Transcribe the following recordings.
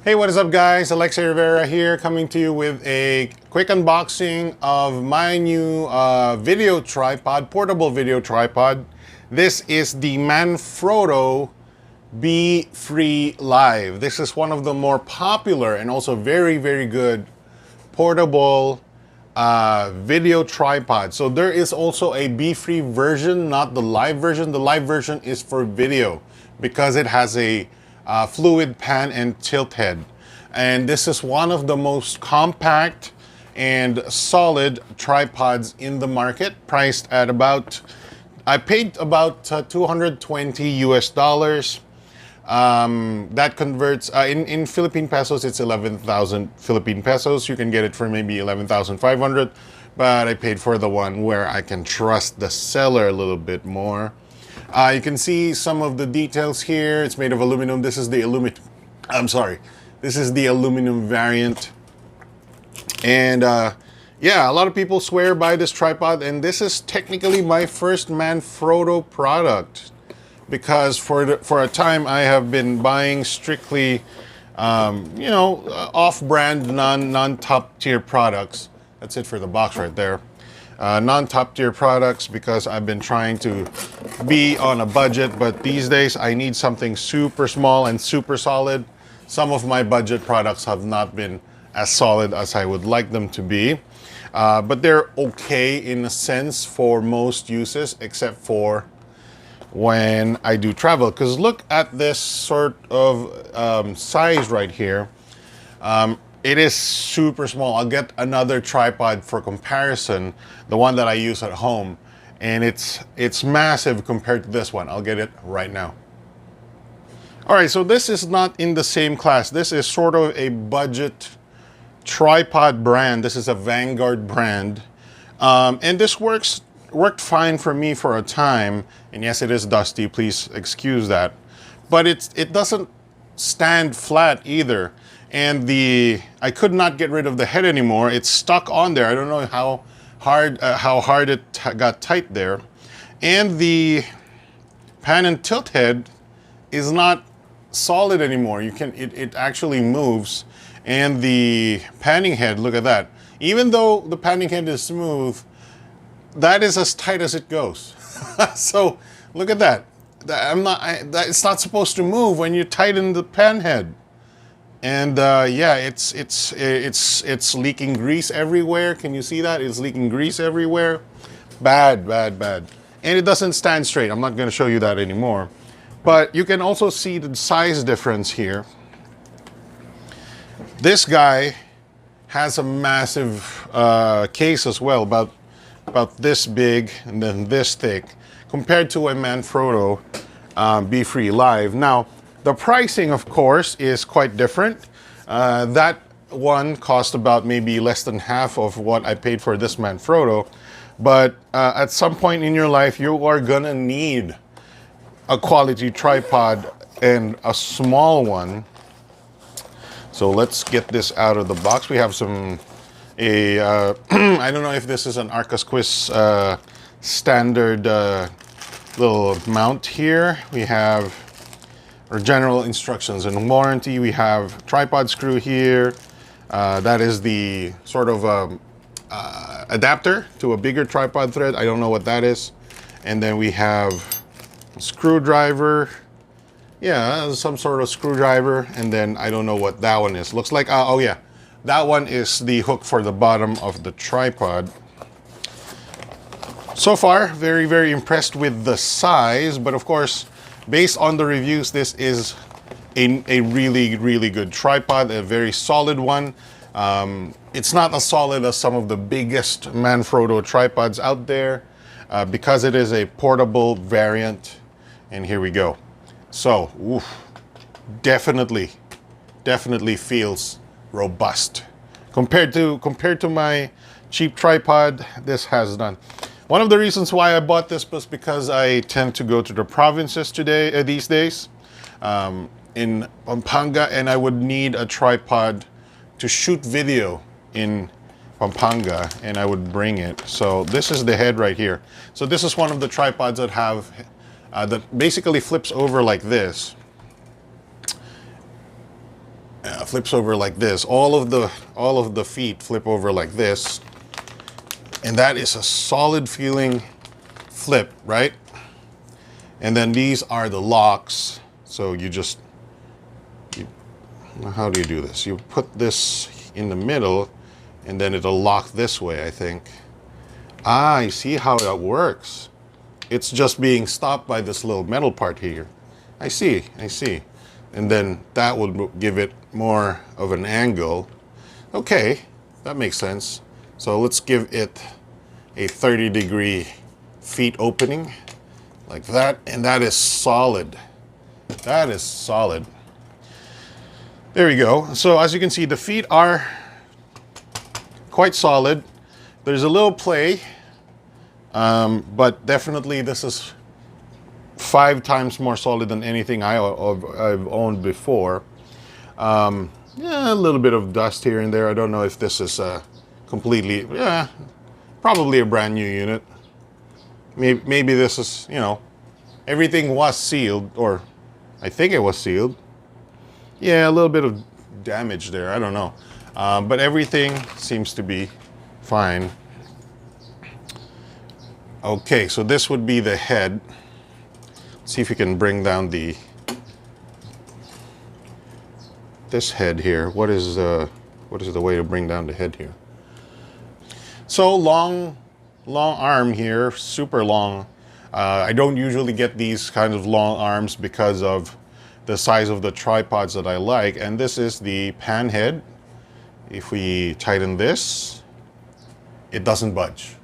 Hey, what is up guys? Alexei Rivera here, coming to you with a quick unboxing of my new video tripod, portable video tripod. This is the Manfrotto Befree Live. This is one of the more popular and also very, very good portable video tripod. So there is also a Befree version, not the live version. The live version is for video because it has a fluid pan and tilt head. And this is one of the most compact and solid tripods in the market, priced at about, I paid about 220 US dollars. That converts, in Philippine pesos, it's 11,000 Philippine pesos. You can get it for maybe 11,500, but I paid for the one where I can trust the seller a little bit more. You can see some of the details here. It's made of aluminum. This is the this is the aluminum variant. And yeah, a lot of people swear by this tripod, and this is technically my first Manfrotto product, because for a time I have been buying strictly, off-brand, non-top tier products. That's it for the box right there. Non-top tier products, because I've been trying to be on a budget, but these days I need something super small and super solid. Some of my budget products have not been as solid as I would like them to be, but they're okay in a sense for most uses, except for when I do travel. Because look at this sort of size right here. It is super small. I'll get another tripod for comparison, the one that I use at home, and it's massive compared to this one. I'll get it right now. All right, so this is not in the same class. This is sort of a budget tripod brand. This is a Vanguard brand, and this worked fine for me for a time. And yes, it is dusty. Please excuse that, but it doesn't stand flat either. And I could not get rid of the head anymore. It's stuck on there. I don't know how hard it got tight there. And the pan and tilt head is not solid anymore. It actually moves. And the panning head, look at that. Even though the panning head is smooth, that is as tight as it goes. So look at that. It's not supposed to move when you tighten the pan head. And yeah, it's leaking grease everywhere. Can you see that? It's leaking grease everywhere. Bad, bad, bad. And it doesn't stand straight. I'm not going to show you that anymore. But you can also see the size difference here. This guy has a massive case as well, about this big and then this thick, compared to a Manfrotto Befree Live. Now, the pricing, of course, is quite different. That one cost about maybe less than half of what I paid for this Manfrotto. But at some point in your life, you are gonna need a quality tripod, and a small one. So let's get this out of the box. We have I don't know if this is an Arcasquis standard little mount here. We have our general instructions and warranty. We have tripod screw here. That is the sort of adapter to a bigger tripod thread. I don't know what that is. And then we have a screwdriver. Yeah, some sort of screwdriver. And then I don't know what that one is. Looks like, oh yeah, that one is the hook for the bottom of the tripod. So far, very, very impressed with the size, but of course, based on the reviews, this is a really, really good tripod, a very solid one. It's not as solid as some of the biggest Manfrotto tripods out there, because it is a portable variant. And here we go. So, oof, definitely feels robust. Compared to my cheap tripod, this has done. One of the reasons why I bought this was because I tend to go to the provinces these days, in Pampanga, and I would need a tripod to shoot video in Pampanga, and I would bring it. So this is the head right here. So this is one of the tripods that have that basically flips over like this. flips over like this. All of the feet flip over like this, and that is a solid feeling flip, right? And then these are the locks. So how do you do this? You put this in the middle, and then it'll lock this way, I think. Ah, I see how that works. It's just being stopped by this little metal part here. I see. And then that would give it more of an angle. Okay, that makes sense. So let's give it a 30-degree feet opening like that, and that is solid. That is solid. There we go. So as you can see, the feet are quite solid. There's a little play, but definitely this is 5 times more solid than anything I've owned before. Yeah, a little bit of dust here and there. I don't know if this is completely, yeah, probably a brand new unit. Maybe this is, you know, everything was sealed, or I think it was sealed. Yeah, a little bit of damage there. I don't know. But everything seems to be fine. Okay, so this would be the head. See if you can bring down this head here. What is the way to bring down the head here? So long arm here, super long. I don't usually get these kinds of long arms because of the size of the tripods that I like. And this is the pan head. If we tighten this, it doesn't budge.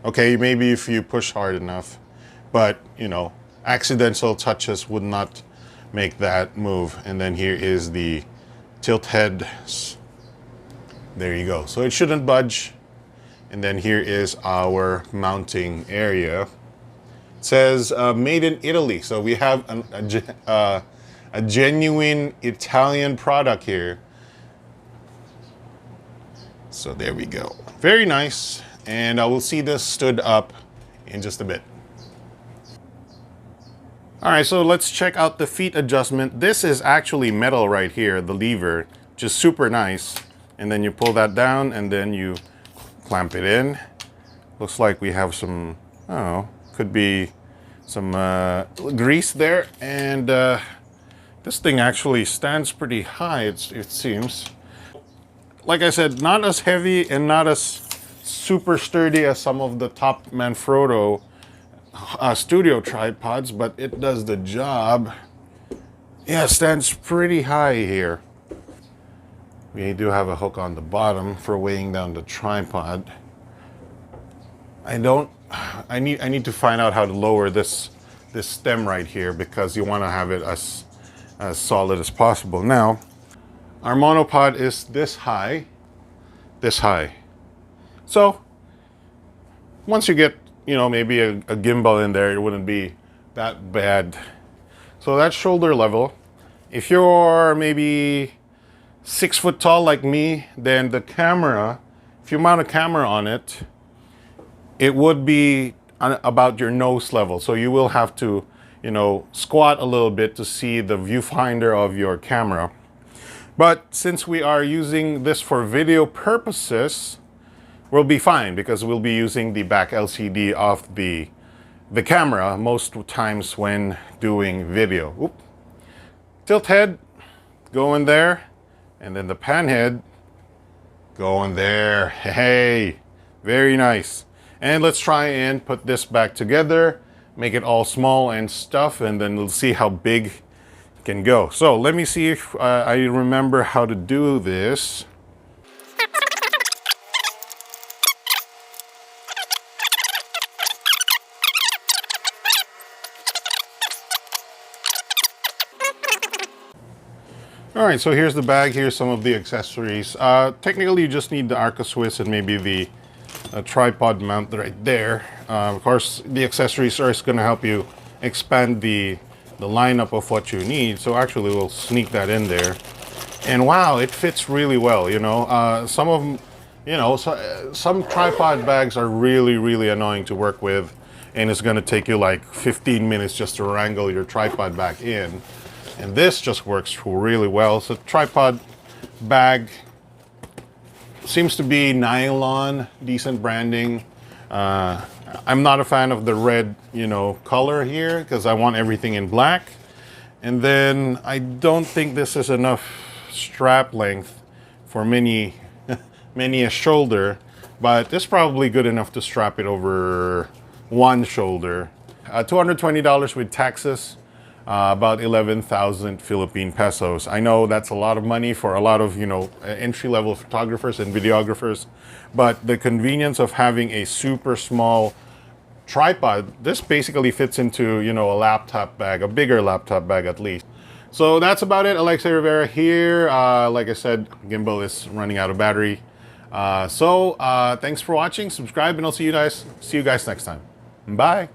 Okay, maybe if you push hard enough, but you know, accidental touches would not make that move. And then here is the tilt head. There you go. So it shouldn't budge. And then here is our mounting area. It says made in Italy. So we have a genuine Italian product here. So there we go. Very nice. And I will see this stood up in just a bit. All right, so let's check out the feet adjustment. This is actually metal right here, the lever, which is super nice. And then you pull that down and then you clamp it in. Looks like we have some, I don't know, could be some grease there. And this thing actually stands pretty high, it seems. Like I said, not as heavy and not as super sturdy as some of the top Manfrotto studio tripods, but it does the job. Yeah, it stands pretty high here. We do have a hook on the bottom for weighing down the tripod. I need to find out how to lower this stem right here, because you want to have it as solid as possible. Now, our monopod is this high. So once you get, you know, maybe a gimbal in there, it wouldn't be that bad. So that's shoulder level. If you're maybe 6 foot tall like me, then the camera, if you mount a camera on it, it would be about your nose level. So you will have to, you know, squat a little bit to see the viewfinder of your camera. But since we are using this for video purposes, we'll be fine, because we'll be using the back LCD of the camera most times when doing video. Oop. Tilt head, go in there, and then the pan head, go in there. Hey, very nice. And let's try and put this back together, make it all small and stuff, and then we'll see how big it can go. So let me see if I remember how to do this. All right, so here's the bag. Here's some of the accessories. Technically, you just need the Arca Swiss and maybe the tripod mount right there. Of course, the accessories are going to help you expand the lineup of what you need. So actually, we'll sneak that in there. And wow, it fits really well. You know, some of them, you know, some tripod bags are really, really annoying to work with, and it's going to take you like 15 minutes just to wrangle your tripod back in. And this just works really well. It's a tripod bag. Seems to be nylon, decent branding. I'm not a fan of the red, color here because I want everything in black. And then I don't think this is enough strap length for many a shoulder, but it's probably good enough to strap it over one shoulder. $220 with taxes, about 11,000 Philippine pesos. I know that's a lot of money for a lot of, entry-level photographers and videographers, but the convenience of having a super small tripod, this basically fits into, a laptop bag, a bigger laptop bag at least. So that's about it. Alexei Rivera here. Like I said, gimbal is running out of battery. Thanks for watching, subscribe, and I'll see you guys next time. Bye.